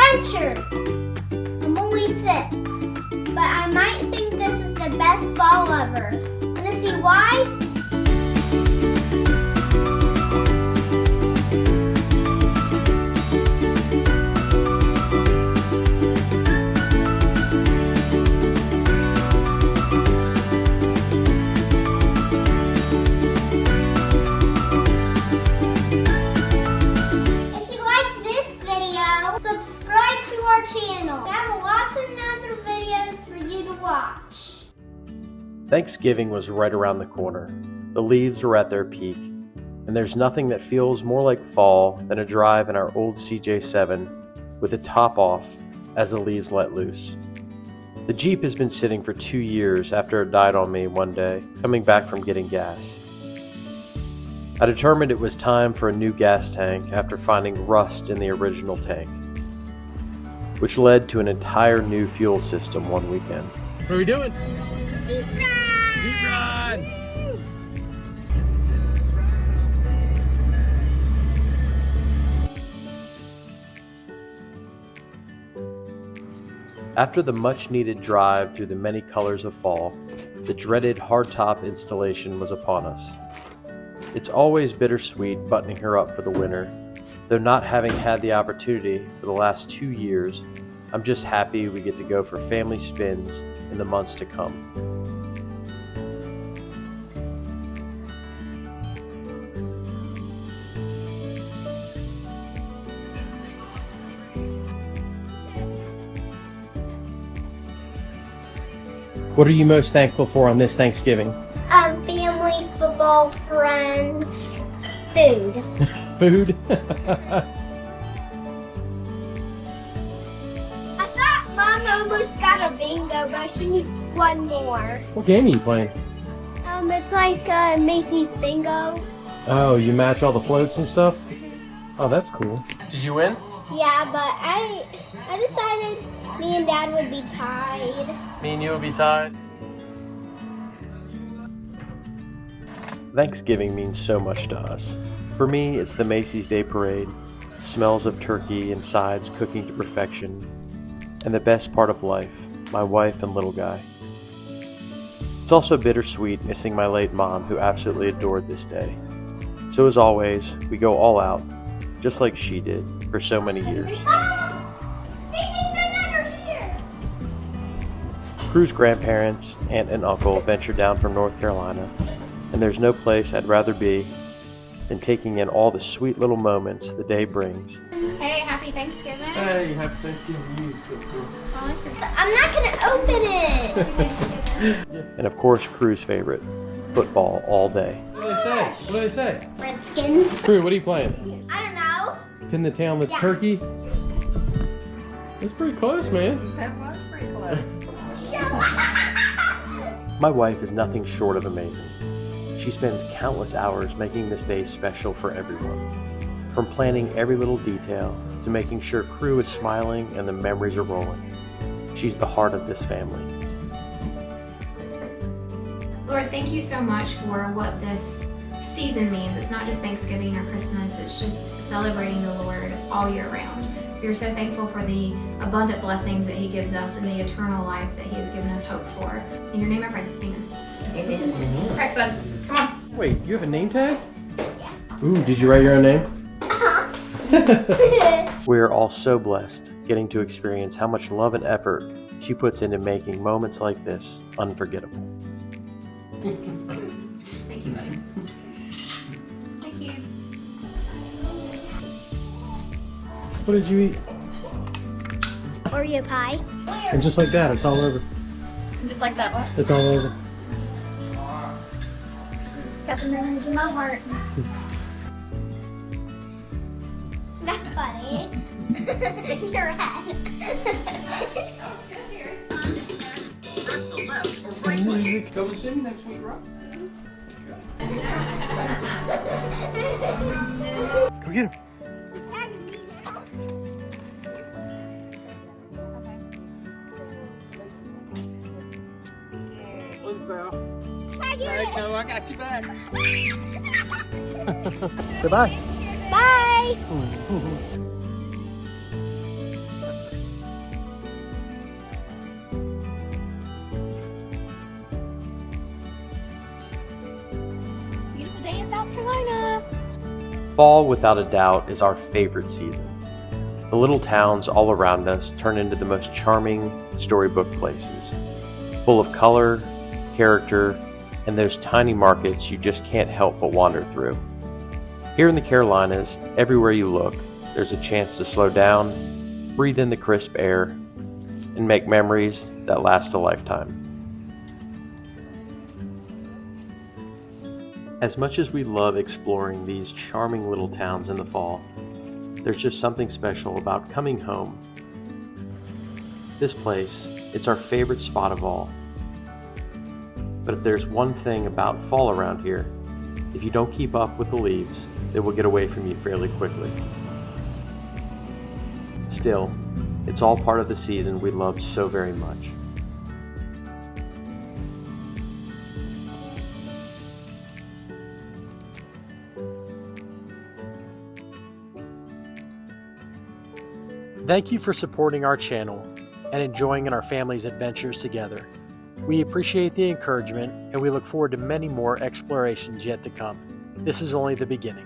adventure. I'm only 6, but I might think this is the best fall ever. Wanna see why? Subscribe to our channel. We have lots of other videos for you to watch. Thanksgiving was right around the corner. The leaves were at their peak, and there's nothing that feels more like fall than a drive in our old CJ7 with the top off as the leaves let loose. The Jeep has been sitting for 2 years after it died on me one day, coming back from getting gas. I determined it was time for a new gas tank after finding rust in the original tank, which led to an entire new fuel system one weekend. What are we doing? Jeep ride! Jeep ride! After the much-needed drive through the many colors of fall, the dreaded hardtop installation was upon us. It's always bittersweet buttoning her up for the winter. Though not having had the opportunity for the last 2 years, I'm just happy we get to go for family spins in the months to come. What are you most thankful for on this Thanksgiving? Family, football, friends, food. Food? I thought Mom almost got a bingo, but she needs one more. What game are you playing? It's like Macy's bingo. Oh, you match all the floats and stuff? Oh, that's cool. Did you win? Yeah, but I decided me and Dad would be tied. Me and you will be tied. Thanksgiving means so much to us. For me, it's the Macy's Day Parade, smells of turkey and sides cooking to perfection, and the best part of life, my wife and little guy. It's also bittersweet missing my late mom, who absolutely adored this day. So as always, we go all out, just like she did for so many years. Crue's grandparents, aunt and uncle ventured down from North Carolina, and there's no place I'd rather be than taking in all the sweet little moments the day brings. Hey, happy Thanksgiving. Hey, happy Thanksgiving. I'm not gonna open it. And of course, Crue's favorite, football all day. What do they say? What do they say? Redskins. Crue, what are you playing? I don't know. Pin the tail on the turkey? That's pretty close, man. That was pretty close. My wife is nothing short of amazing. She spends countless hours making this day special for everyone. From planning every little detail to making sure Crue is smiling and the memories are rolling. She's the heart of this family. Lord, thank you so much for what this season means. It's not just Thanksgiving or Christmas, it's just celebrating the Lord all year round. We are so thankful for the abundant blessings that He gives us and the eternal life that He has given us hope for. In your name I pray, amen. Amen. All right, bud, come on. Wait, you have a name tag? Ooh, did you write your own name? We are all so blessed getting to experience how much love and effort she puts into making moments like this unforgettable. Thank you, buddy. Thank you. What did you eat? Oreo pie. And just like that, it's all over. Just like that one. It's all over. Got the memories in my heart. That's funny. Your head. Go to City next week, right? Go get him. Alright, so I got you back. Say bye. Bye. Fall, without a doubt, is our favorite season. The little towns all around us turn into the most charming storybook places, full of color, character, and those tiny markets you just can't help but wander through. Here in the Carolinas, everywhere you look, there's a chance to slow down, breathe in the crisp air, and make memories that last a lifetime. As much as we love exploring these charming little towns in the fall, there's just something special about coming home. This place, it's our favorite spot of all. But if there's one thing about fall around here, if you don't keep up with the leaves, they will get away from you fairly quickly. Still, it's all part of the season we love so very much. Thank you for supporting our channel and enjoying in our family's adventures together. We appreciate the encouragement and we look forward to many more explorations yet to come. This is only the beginning.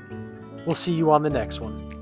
We'll see you on the next one.